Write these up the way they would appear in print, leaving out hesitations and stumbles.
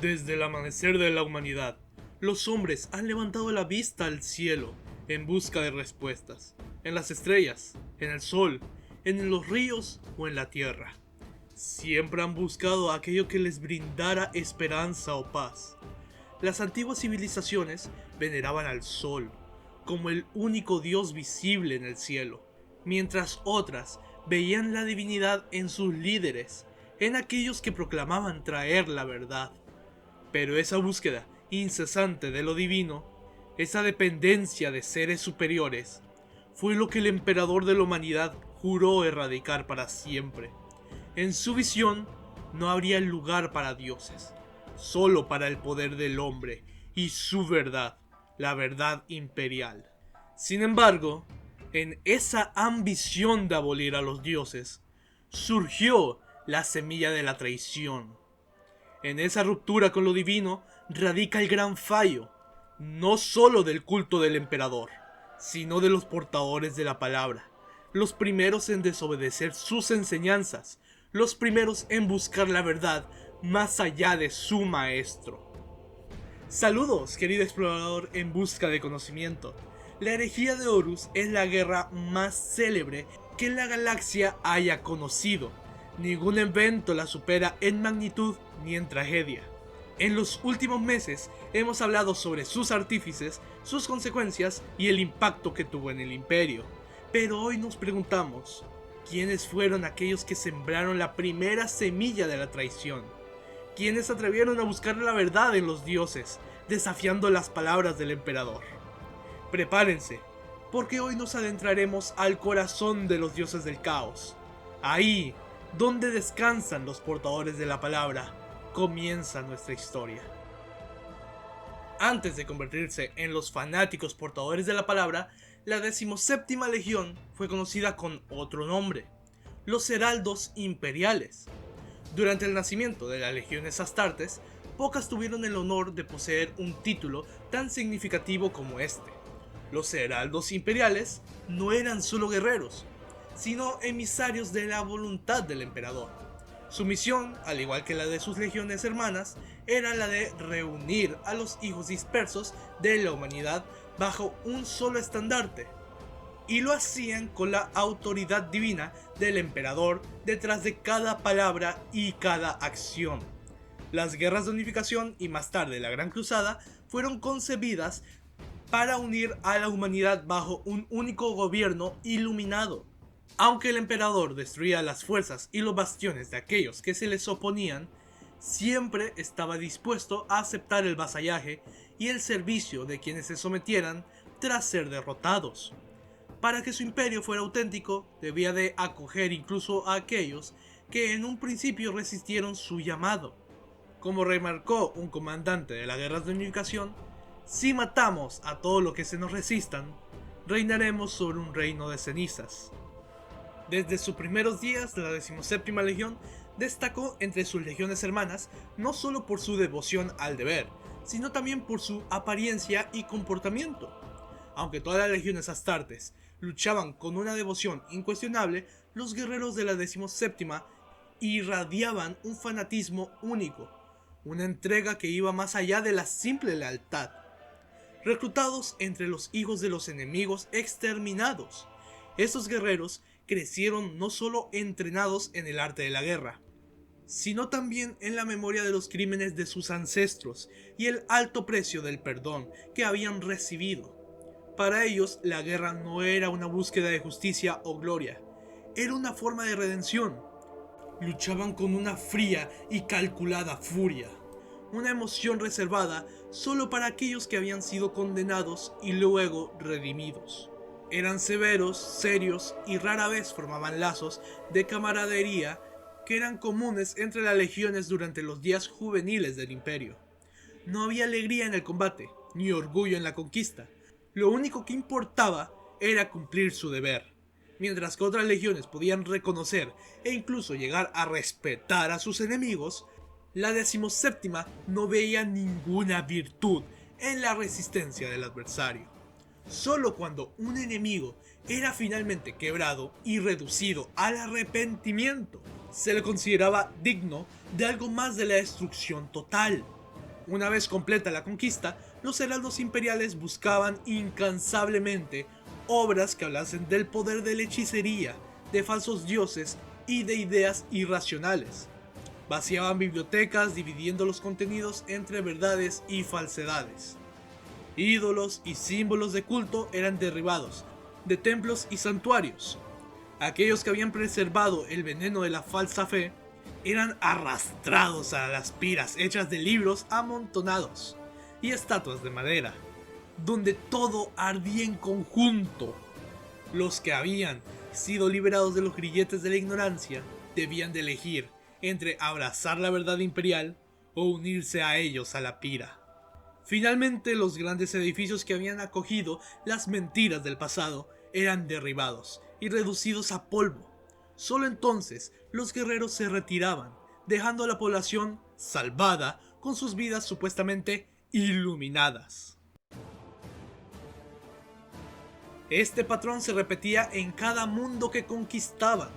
Desde el amanecer de la humanidad, los hombres han levantado la vista al cielo en busca de respuestas, en las estrellas, en el sol, en los ríos o en la tierra. Siempre han buscado aquello que les brindara esperanza o paz. Las antiguas civilizaciones veneraban al sol como el único dios visible en el cielo, mientras otras veían la divinidad en sus líderes, en aquellos que proclamaban traer la verdad. Pero esa búsqueda incesante de lo divino, esa dependencia de seres superiores, fue lo que el emperador de la humanidad juró erradicar para siempre. En su visión no habría lugar para dioses, solo para el poder del hombre y su verdad, la verdad imperial. Sin embargo, en esa ambición de abolir a los dioses, surgió la semilla de la traición. En esa ruptura con lo divino radica el gran fallo, no solo del culto del emperador, sino de los portadores de la palabra, los primeros en desobedecer sus enseñanzas, los primeros en buscar la verdad más allá de su maestro. Saludos, querido explorador en busca de conocimiento. La herejía de Horus es la guerra más célebre que la galaxia haya conocido. Ningún evento la supera en magnitud ni en tragedia. En los últimos meses hemos hablado sobre sus artífices, sus consecuencias y el impacto que tuvo en el imperio. Pero hoy nos preguntamos, ¿quiénes fueron aquellos que sembraron la primera semilla de la traición? ¿Quiénes atrevieron a buscar la verdad en los dioses, desafiando las palabras del emperador? Prepárense, porque hoy nos adentraremos al corazón de los dioses del caos. Ahí, donde descansan los portadores de la palabra, comienza nuestra historia. Antes de convertirse en los fanáticos portadores de la palabra, la 17ª Legión fue conocida con otro nombre, los Heraldos Imperiales. Durante el nacimiento de las legiones astartes, pocas tuvieron el honor de poseer un título tan significativo como este. Los Heraldos Imperiales no eran solo guerreros, sino emisarios de la voluntad del emperador. Su misión, al igual que la de sus legiones hermanas, era la de reunir a los hijos dispersos de la humanidad bajo un solo estandarte, y lo hacían con la autoridad divina del emperador detrás de cada palabra y cada acción. Las guerras de unificación y más tarde la Gran Cruzada fueron concebidas para unir a la humanidad bajo un único gobierno iluminado. Aunque el emperador destruía las fuerzas y los bastiones de aquellos que se les oponían, siempre estaba dispuesto a aceptar el vasallaje y el servicio de quienes se sometieran tras ser derrotados. Para que su imperio fuera auténtico, debía de acoger incluso a aquellos que en un principio resistieron su llamado. Como remarcó un comandante de las guerras de unificación, si matamos a todo lo que se nos resistan, reinaremos sobre un reino de cenizas. Desde sus primeros días, la 17ª Legión destacó entre sus legiones hermanas no solo por su devoción al deber, sino también por su apariencia y comportamiento. Aunque todas las legiones astartes luchaban con una devoción incuestionable, los guerreros de la 17ª irradiaban un fanatismo único, una entrega que iba más allá de la simple lealtad. Reclutados entre los hijos de los enemigos exterminados, estos guerreros crecieron no solo entrenados en el arte de la guerra, sino también en la memoria de los crímenes de sus ancestros y el alto precio del perdón que habían recibido. Para ellos, la guerra no era una búsqueda de justicia o gloria, era una forma de redención. Luchaban con una fría y calculada furia, una emoción reservada solo para aquellos que habían sido condenados y luego redimidos. Eran severos, serios y rara vez formaban lazos de camaradería que eran comunes entre las legiones durante los días juveniles del imperio. No había alegría en el combate, ni orgullo en la conquista. Lo único que importaba era cumplir su deber. Mientras que otras legiones podían reconocer e incluso llegar a respetar a sus enemigos, la 17ª no veía ninguna virtud en la resistencia del adversario. Solo cuando un enemigo era finalmente quebrado y reducido al arrepentimiento, se le consideraba digno de algo más de la destrucción total. Una vez completa la conquista, los heraldos imperiales buscaban incansablemente obras que hablasen del poder de la hechicería, de falsos dioses y de ideas irracionales. Vaciaban bibliotecas dividiendo los contenidos entre verdades y falsedades. Ídolos y símbolos de culto eran derribados de templos y santuarios. Aquellos que habían preservado el veneno de la falsa fe eran arrastrados a las piras hechas de libros amontonados y estatuas de madera, donde todo ardía en conjunto. Los que habían sido liberados de los grilletes de la ignorancia debían de elegir entre abrazar la verdad imperial o unirse a ellos a la pira. Finalmente, los grandes edificios que habían acogido las mentiras del pasado eran derribados y reducidos a polvo. Solo entonces los guerreros se retiraban, dejando a la población salvada con sus vidas supuestamente iluminadas. Este patrón se repetía en cada mundo que conquistaban,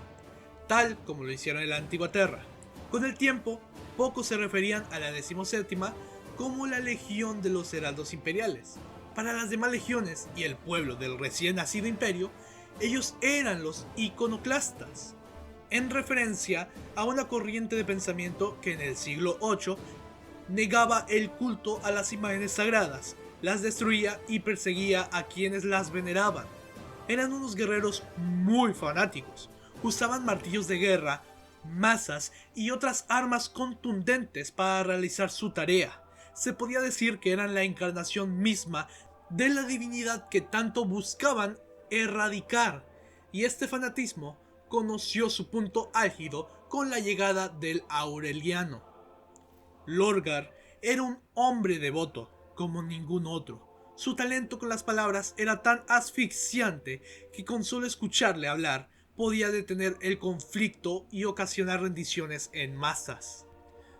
tal como lo hicieron en la antigua Terra. Con el tiempo, pocos se referían a la 17ª como la Legión de los Heraldos Imperiales. Para las demás legiones y el pueblo del recién nacido imperio, ellos eran los iconoclastas, en referencia a una corriente de pensamiento que en el siglo VIII negaba el culto a las imágenes sagradas, las destruía y perseguía a quienes las veneraban. Eran unos guerreros muy fanáticos, usaban martillos de guerra, mazas y otras armas contundentes para realizar su tarea. Se podía decir que eran la encarnación misma de la divinidad que tanto buscaban erradicar, y este fanatismo conoció su punto álgido con la llegada del Aureliano. Lorgar era un hombre devoto como ningún otro. Su talento con las palabras era tan asfixiante que con solo escucharle hablar podía detener el conflicto y ocasionar rendiciones en masas.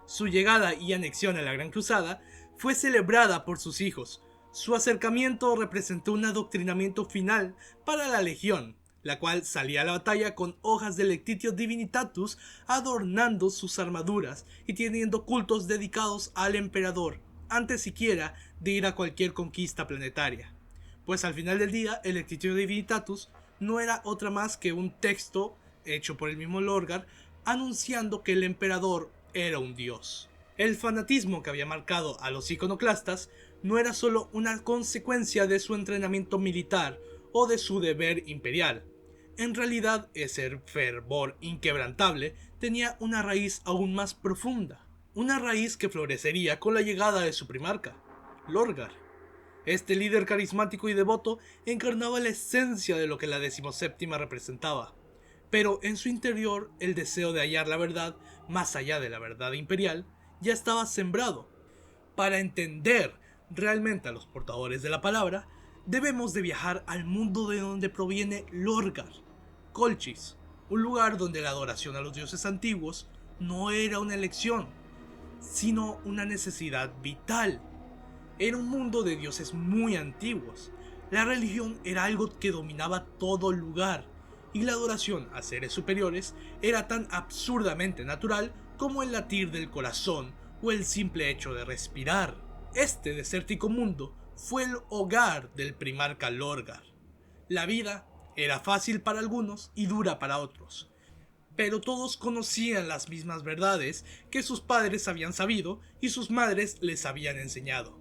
Su llegada y anexión a la Gran Cruzada fue celebrada por sus hijos. Su acercamiento representó un adoctrinamiento final para la Legión, la cual salía a la batalla con hojas de Lectitio Divinitatus adornando sus armaduras y teniendo cultos dedicados al emperador, antes siquiera de ir a cualquier conquista planetaria. Pues al final del día, el Lectitio Divinitatus no era otra más que un texto hecho por el mismo Lorgar anunciando que el emperador era un dios. El fanatismo que había marcado a los iconoclastas no era solo una consecuencia de su entrenamiento militar o de su deber imperial. En realidad, ese fervor inquebrantable tenía una raíz aún más profunda, una raíz que florecería con la llegada de su primarca, Lorgar. Este líder carismático y devoto encarnaba la esencia de lo que la 17ª representaba, pero en su interior el deseo de hallar la verdad, más allá de la verdad imperial, ya estaba sembrado. Para entender realmente a los portadores de la palabra, debemos de viajar al mundo de donde proviene Lorgar, Colchis, un lugar donde la adoración a los dioses antiguos no era una elección, sino una necesidad vital. Era un mundo de dioses muy antiguos. La religión era algo que dominaba todo lugar, y la adoración a seres superiores era tan absurdamente natural como el latir del corazón o el simple hecho de respirar. Este desértico mundo fue el hogar del primarca Lorgar. La vida era fácil para algunos y dura para otros, pero todos conocían las mismas verdades que sus padres habían sabido y sus madres les habían enseñado.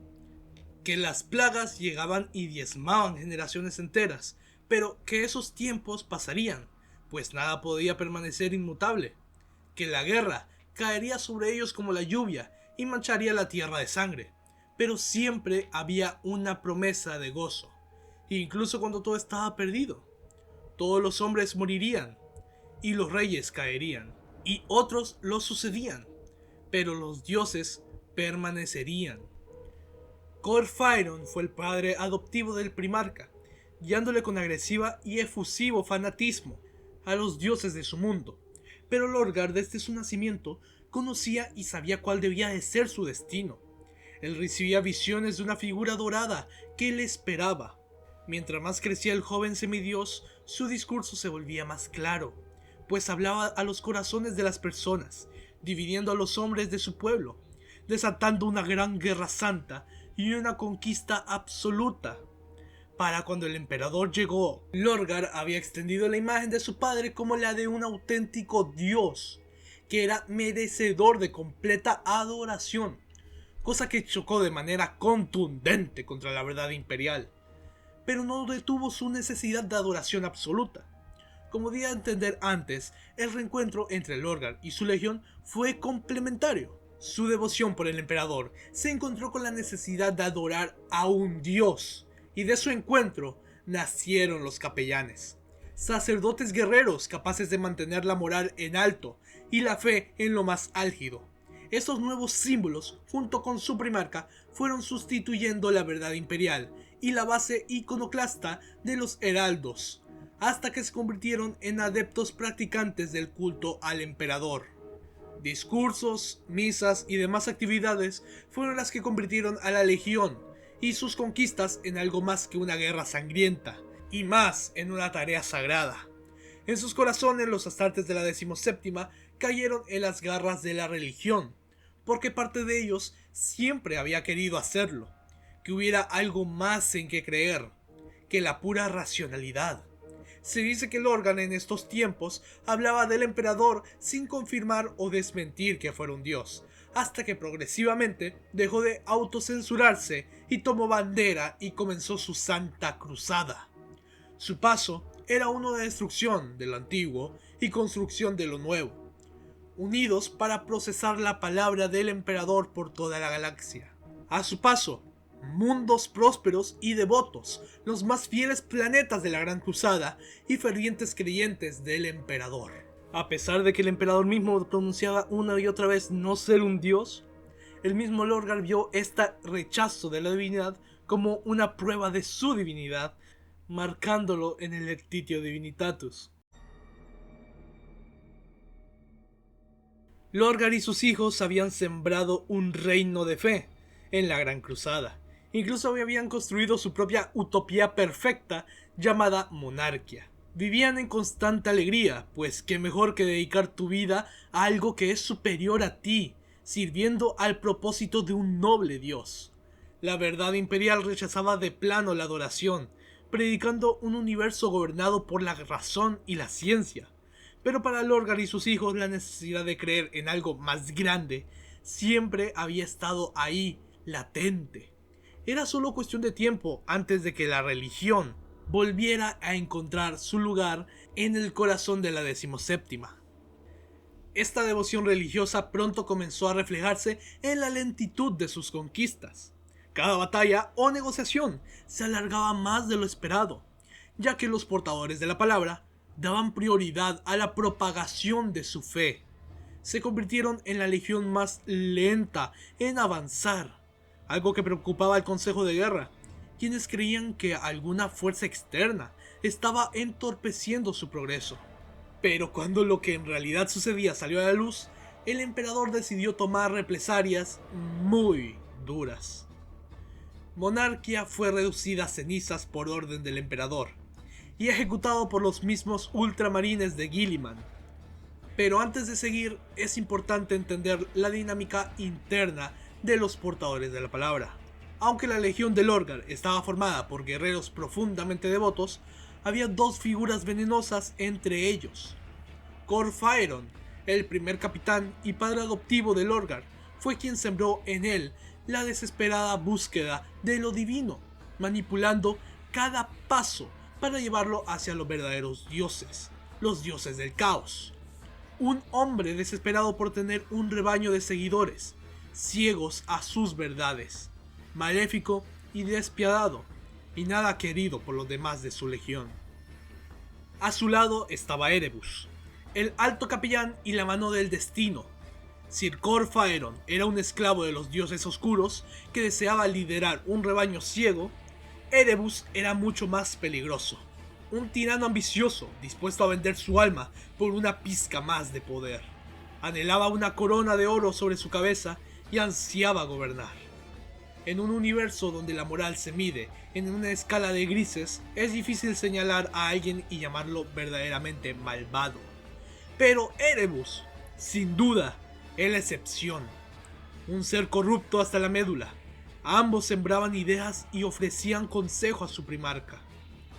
Que las plagas llegaban y diezmaban generaciones enteras, pero que esos tiempos pasarían, pues nada podía permanecer inmutable. Que la guerra caería sobre ellos como la lluvia y mancharía la tierra de sangre, pero siempre había una promesa de gozo, incluso cuando todo estaba perdido. Todos los hombres morirían, y los reyes caerían, y otros los sucedían, pero los dioses permanecerían. Corfairon fue el padre adoptivo del primarca, guiándole con agresiva y efusivo fanatismo a los dioses de su mundo, pero Lorgar desde su nacimiento conocía y sabía cuál debía de ser su destino. Él recibía visiones de una figura dorada que le esperaba. Mientras más crecía el joven semidios, su discurso se volvía más claro, pues hablaba a los corazones de las personas, dividiendo a los hombres de su pueblo. desatando una gran guerra santa y una conquista absoluta. Para cuando el emperador llegó, Lorgar había extendido la imagen de su padre como la de un auténtico dios, que era merecedor de completa adoración, cosa que chocó de manera contundente contra la verdad imperial, pero no detuvo su necesidad de adoración absoluta. Como di a entender antes, el reencuentro entre Lorgar y su legión fue complementario. Su devoción por el emperador se encontró con la necesidad de adorar a un dios, y de su encuentro nacieron los capellanes, sacerdotes guerreros capaces de mantener la moral en alto y la fe en lo más álgido. Estos nuevos símbolos, junto con su primarca, fueron sustituyendo la verdad imperial y la base iconoclasta de los heraldos, hasta que se convirtieron en adeptos practicantes del culto al emperador. Discursos, misas y demás actividades fueron las que convirtieron a la legión y sus conquistas en algo más que una guerra sangrienta, y más en una tarea sagrada. En sus corazones los astartes de la 17ª cayeron en las garras de la religión, porque parte de ellos siempre había querido hacerlo, que hubiera algo más en que creer que la pura racionalidad. Se dice que Lorgar en estos tiempos hablaba del emperador sin confirmar o desmentir que fuera un dios, hasta que progresivamente dejó de autocensurarse y tomó bandera y comenzó su santa cruzada. Su paso era uno de destrucción de lo antiguo y construcción de lo nuevo, unidos para procesar la palabra del emperador por toda la galaxia. A su paso, mundos prósperos y devotos, los más fieles planetas de la Gran Cruzada y fervientes creyentes del emperador. A pesar de que el emperador mismo pronunciaba una y otra vez no ser un dios, el mismo Lorgar vio este rechazo de la divinidad como una prueba de su divinidad, marcándolo en el Lectitio Divinitatus. Lorgar y sus hijos habían sembrado un reino de fe en la Gran Cruzada. Incluso habían construido su propia utopía perfecta llamada monarquía. Vivían en constante alegría, pues qué mejor que dedicar tu vida a algo que es superior a ti, sirviendo al propósito de un noble dios. La verdad imperial rechazaba de plano la adoración, predicando un universo gobernado por la razón y la ciencia. Pero para Lorgar y sus hijos la necesidad de creer en algo más grande siempre había estado ahí, latente. Era solo cuestión de tiempo antes de que la religión volviera a encontrar su lugar en el corazón de la 17ª. Esta devoción religiosa pronto comenzó a reflejarse en la lentitud de sus conquistas. Cada batalla o negociación se alargaba más de lo esperado, ya que los portadores de la palabra daban prioridad a la propagación de su fe. Se convirtieron en la legión más lenta en avanzar, algo que preocupaba al Consejo de Guerra, quienes creían que alguna fuerza externa estaba entorpeciendo su progreso. Pero cuando lo que en realidad sucedía salió a la luz, el emperador decidió tomar represalias muy duras. Monarquía fue reducida a cenizas por orden del emperador y ejecutado por los mismos ultramarines de Guilliman. Pero antes de seguir, es importante entender la dinámica interna de los portadores de la palabra. Aunque la legión de Lorgar estaba formada por guerreros profundamente devotos, había dos figuras venenosas entre ellos. Cor Faeron, el primer capitán y padre adoptivo de Lorgar, fue quien sembró en él la desesperada búsqueda de lo divino, manipulando cada paso para llevarlo hacia los verdaderos dioses, los dioses del caos. Un hombre desesperado por tener un rebaño de seguidores, ciegos a sus verdades, maléfico y despiadado, y nada querido por los demás de su legión. A su lado estaba Erebus, el alto capellán y la mano del destino. Sir Cor Faeron era un esclavo de los dioses oscuros que deseaba liderar un rebaño ciego. Erebus era mucho más peligroso, un tirano ambicioso dispuesto a vender su alma por una pizca más de poder. Anhelaba una corona de oro sobre su cabeza y ansiaba gobernar. En un universo donde la moral se mide en una escala de grises, es difícil señalar a alguien y llamarlo verdaderamente malvado. Pero Erebus, sin duda, es la excepción. un ser corrupto hasta la médula. Ambos sembraban ideas y ofrecían consejo a su primarca.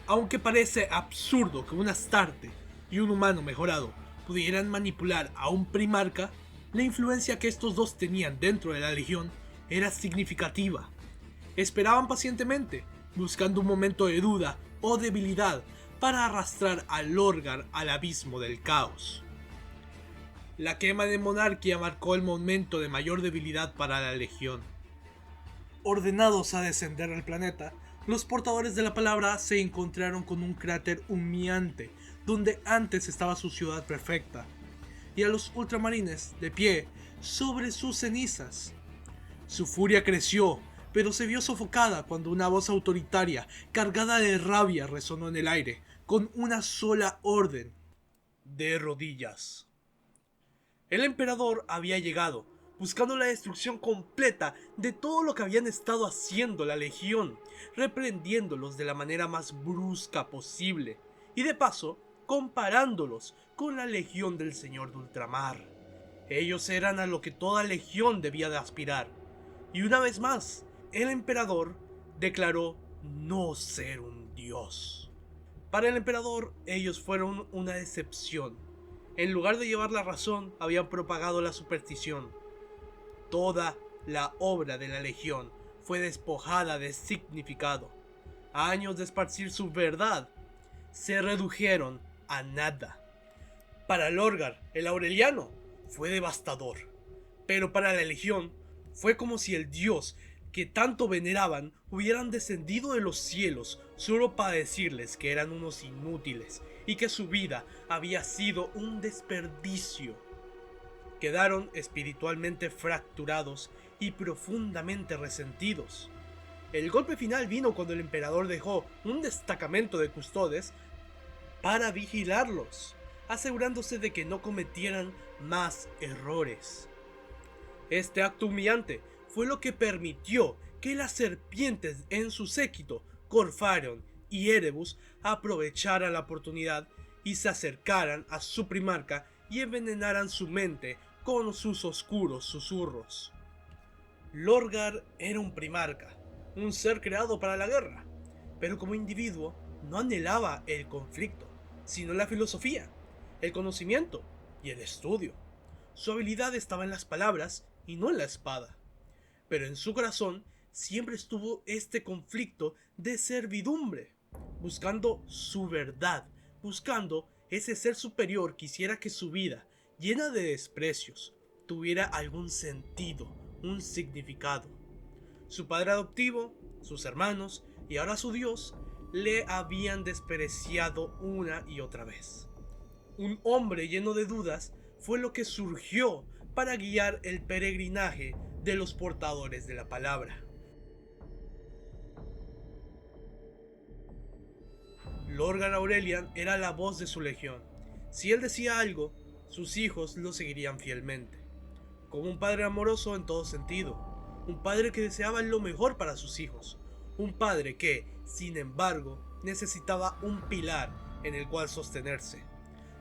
Aunque parece absurdo que un Astarte y un humano mejorado pudieran manipular a un primarca, la influencia que estos dos tenían dentro de la Legión era significativa. Esperaban pacientemente, buscando un momento de duda o debilidad para arrastrar a Lorgar al abismo del caos. La quema de Monarquía marcó el momento de mayor debilidad para la Legión. Ordenados a descender al planeta, los portadores de la palabra se encontraron con un cráter humeante donde antes estaba su ciudad perfecta, y a los ultramarines de pie sobre sus cenizas. Su furia creció, pero se vio sofocada cuando una voz autoritaria, cargada de rabia, resonó en el aire, con una sola orden: de rodillas. El emperador había llegado, buscando la destrucción completa de todo lo que habían estado haciendo la Legión, reprendiéndolos de la manera más brusca posible, y de paso, comparándolos con la Legión del Señor de Ultramar. Ellos eran a lo que toda Legión debía de aspirar, y una vez más, el emperador declaró no ser un dios. Para el emperador, ellos fueron una decepción. En lugar de llevar la razón, habían propagado la superstición. Toda la obra de la Legión fue despojada de significado. Años de esparcir su verdad se redujeron a nada. Para Lorgar, el Aureliano, fue devastador. Pero para la Legión, fue como si el dios que tanto veneraban hubieran descendido de los cielos solo para decirles que eran unos inútiles y que su vida había sido un desperdicio. Quedaron espiritualmente fracturados y profundamente resentidos. El golpe final vino cuando el emperador dejó un destacamento de custodes para vigilarlos, asegurándose de que no cometieran más errores. Este acto humillante fue lo que permitió que las serpientes en su séquito, Corfarion y Erebus, aprovecharan la oportunidad y se acercaran a su primarca y envenenaran su mente con sus oscuros susurros. Lorgar era un primarca, un ser creado para la guerra, pero como individuo no anhelaba el conflicto, sino la filosofía, el conocimiento y el estudio. Su habilidad estaba en las palabras y no en la espada. Pero en su corazón siempre estuvo este conflicto de servidumbre, buscando su verdad, buscando ese ser superior que hiciera que su vida, llena de desprecios, tuviera algún sentido, un significado. Su padre adoptivo, sus hermanos y ahora su Dios le habían despreciado una y otra vez. Un hombre lleno de dudas fue lo que surgió para guiar el peregrinaje de los portadores de la palabra. Lorgar Aurelian era la voz de su legión. Si él decía algo, sus hijos lo seguirían fielmente. Como un padre amoroso en todo sentido, un padre que deseaba lo mejor para sus hijos, un padre que, sin embargo, necesitaba un pilar en el cual sostenerse.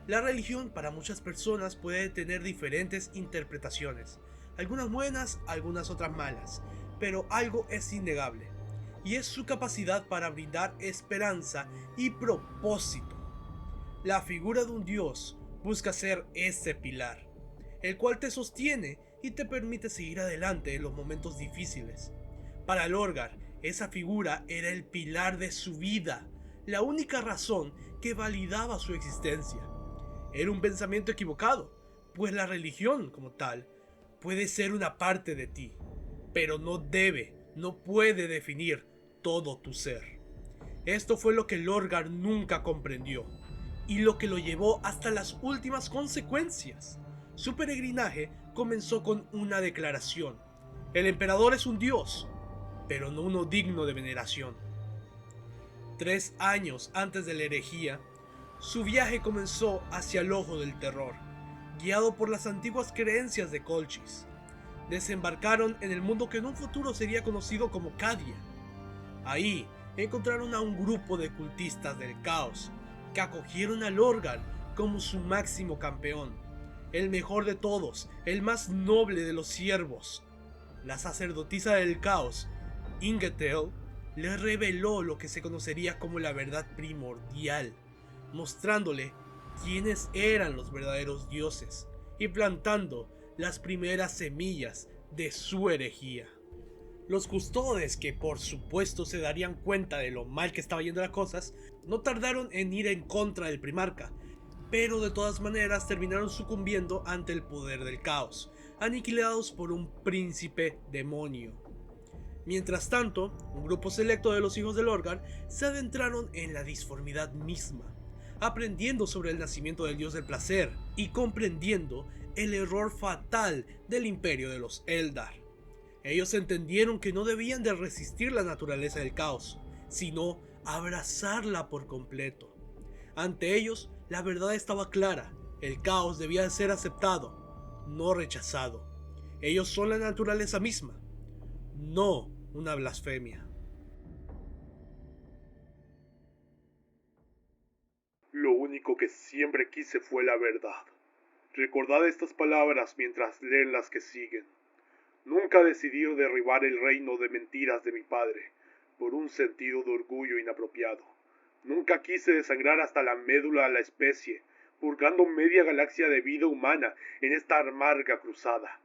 La religión para muchas personas puede tener diferentes interpretaciones, algunas buenas, algunas otras malas, pero algo es innegable, y es su capacidad para brindar esperanza y propósito. La figura de un dios busca ser ese pilar, el cual te sostiene y te permite seguir adelante en los momentos difíciles. Para Lorgar, esa figura era el pilar de su vida, la única razón que validaba su existencia. Era un pensamiento equivocado, pues la religión, como tal, puede ser una parte de ti, pero no puede definir todo tu ser. Esto fue lo que Lorgar nunca comprendió, y lo que lo llevó hasta las últimas consecuencias. Su peregrinaje comenzó con una declaración: el emperador es un dios, pero no uno digno de veneración. 3 años antes de la herejía, su viaje comenzó hacia el Ojo del Terror, guiado por las antiguas creencias de Colchis. Desembarcaron en el mundo que en un futuro sería conocido como Cadia. Ahí encontraron a un grupo de cultistas del caos, que acogieron a Lorgar como su máximo campeón, el mejor de todos, el más noble de los siervos. la sacerdotisa del caos, Ingetel, le reveló lo que se conocería como la verdad primordial, mostrándole quiénes eran los verdaderos dioses y plantando las primeras semillas de su herejía. Los custodes, que por supuesto se darían cuenta de lo mal que estaba yendo las cosas, no tardaron en ir en contra del primarca, pero de todas maneras terminaron sucumbiendo ante el poder del caos, aniquilados por un príncipe demonio. Mientras tanto, un grupo selecto de los hijos de Lorgar se adentraron en la disformidad misma, aprendiendo sobre el nacimiento del dios del placer y comprendiendo el error fatal del imperio de los Eldar. Ellos entendieron que no debían de resistir la naturaleza del caos, sino abrazarla por completo. Ante ellos, la verdad estaba clara: el caos debía de ser aceptado, no rechazado. Ellos son la naturaleza misma, no una blasfemia. Lo único que siempre quise fue la verdad. Recordad estas palabras mientras leen las que siguen. Nunca decidí derribar el reino de mentiras de mi padre, por un sentido de orgullo inapropiado. Nunca quise desangrar hasta la médula a la especie, purgando media galaxia de vida humana en esta amarga cruzada.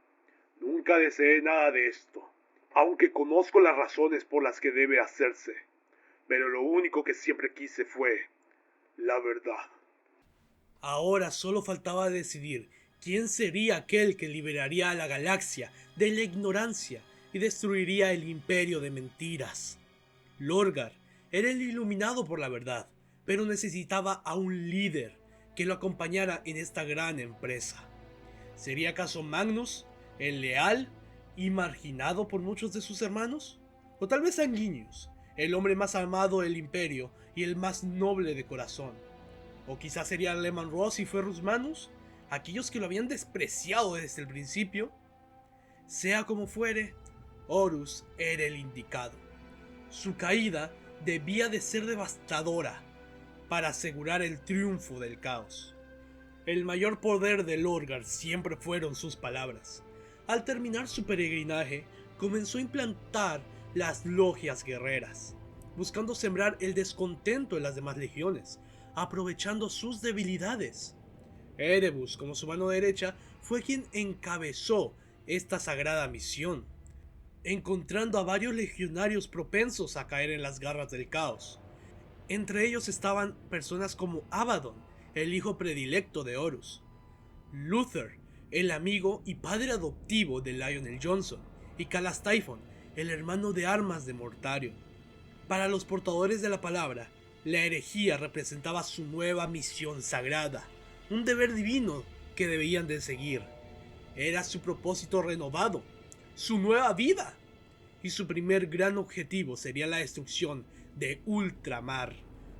Nunca deseé nada de esto, aunque conozco las razones por las que debe hacerse. Pero lo único que siempre quise fue la verdad. Ahora solo faltaba decidir quién sería aquel que liberaría a la galaxia de la ignorancia y destruiría el imperio de mentiras. Lorgar era el iluminado por la verdad, pero necesitaba a un líder que lo acompañara en esta gran empresa. ¿Sería acaso Magnus, el leal y marginado por muchos de sus hermanos? ¿O tal vez Sanguinius, el hombre más amado del imperio y el más noble de corazón? ¿O quizás sería Leman Russ y Ferrus Manus, aquellos que lo habían despreciado desde el principio? Sea como fuere, Horus era el indicado. Su caída debía de ser devastadora para asegurar el triunfo del caos. El mayor poder de Lorgar siempre fueron sus palabras. Al terminar su peregrinaje, comenzó a implantar las logias guerreras, buscando sembrar el descontento en las demás legiones, aprovechando sus debilidades. Erebus, como su mano derecha, fue quien encabezó esta sagrada misión, encontrando a varios legionarios propensos a caer en las garras del caos. Entre ellos estaban personas como Abaddon, el hijo predilecto de Horus, Luther, el amigo y padre adoptivo de Lionel Johnson, y Calas Typhon, el hermano de armas de Mortarion. Para los portadores de la palabra, la herejía representaba su nueva misión sagrada, un deber divino que debían de seguir. Era su propósito renovado, su nueva vida, y su primer gran objetivo sería la destrucción de Ultramar.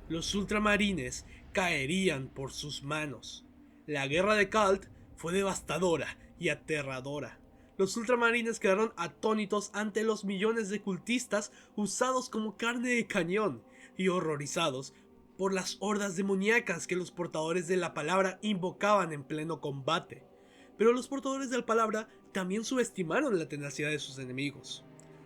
Los ultramarines caerían por sus manos. La guerra de Khalt fue devastadora y aterradora. Los ultramarines quedaron atónitos ante los millones de cultistas usados como carne de cañón y horrorizados por las hordas demoníacas que los portadores de la palabra invocaban en pleno combate. Pero los portadores de la palabra también subestimaron la tenacidad de sus enemigos.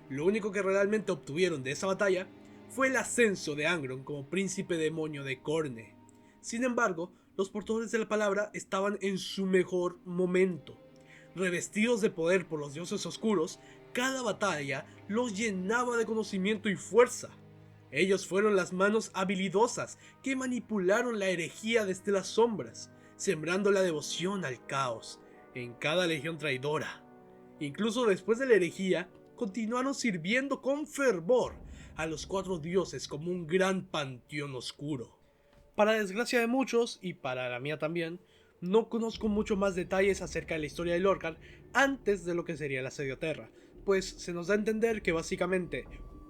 Lo único que realmente obtuvieron de esa batalla fue el ascenso de Angron como príncipe demonio de Khorne. Sin embargo, los portadores de la palabra estaban en su mejor momento. Revestidos de poder por los dioses oscuros, cada batalla los llenaba de conocimiento y fuerza. Ellos fueron las manos habilidosas que manipularon la herejía desde las sombras, sembrando la devoción al caos en cada legión traidora. Incluso después de la herejía, continuaron sirviendo con fervor a los cuatro dioses como un gran panteón oscuro. Para desgracia de muchos, y para la mía también, no conozco mucho más detalles acerca de la historia de Lorgar antes de lo que sería el asedio a Terra, pues se nos da a entender que básicamente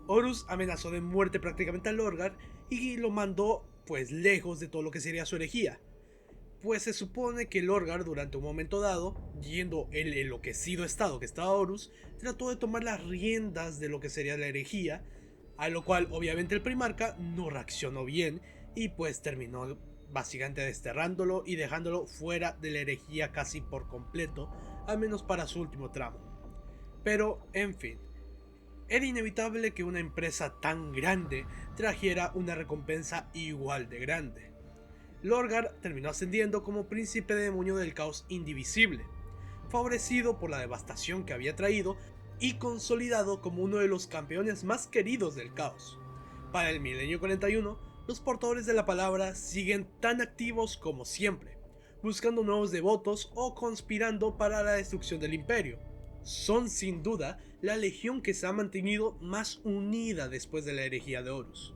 Horus amenazó de muerte prácticamente a Lorgar y lo mandó pues lejos de todo lo que sería su herejía. Pues se supone que Lorgar, durante un momento dado, yendo el enloquecido estado que estaba Horus, trató de tomar las riendas de lo que sería la herejía, a lo cual obviamente el primarca no reaccionó bien y pues terminó básicamente desterrándolo y dejándolo fuera de la herejía casi por completo, al menos para su último tramo. Pero, en fin, era inevitable que una empresa tan grande trajera una recompensa igual de grande. Lorgar terminó ascendiendo como príncipe demonio del caos indivisible, favorecido por la devastación que había traído y consolidado como uno de los campeones más queridos del caos. Para el milenio 41, los portadores de la palabra siguen tan activos como siempre, buscando nuevos devotos o conspirando para la destrucción del imperio. Son sin duda la legión que se ha mantenido más unida después de la herejía de Horus.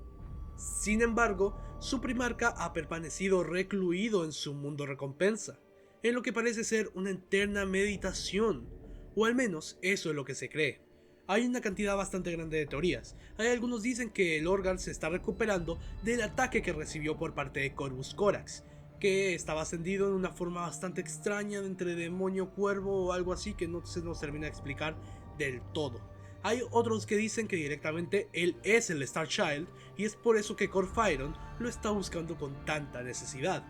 Sin embargo, su primarca ha permanecido recluido en su mundo recompensa, en lo que parece ser una eterna meditación, o al menos eso es lo que se cree. Hay una cantidad bastante grande de teorías. Hay algunos dicen que el Orgar se está recuperando del ataque que recibió por parte de Corvus Corax, que estaba ascendido en una forma bastante extraña entre demonio cuervo o algo así que no se nos termina de explicar del todo. Hay otros que dicen que directamente él es el Star Child y es por eso que Corphiron lo está buscando con tanta necesidad.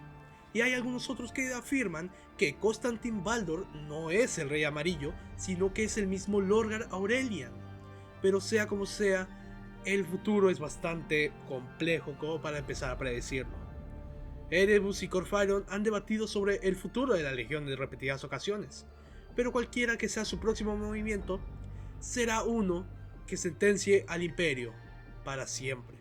Y hay algunos otros que afirman que Constantin Baldor no es el Rey Amarillo, sino que es el mismo Lorgar Aurelian. Pero sea como sea, el futuro es bastante complejo como para empezar a predecirlo. Erebus y Corphiron han debatido sobre el futuro de la Legión en repetidas ocasiones, pero cualquiera que sea su próximo movimiento, será uno que sentencie al Imperio para siempre.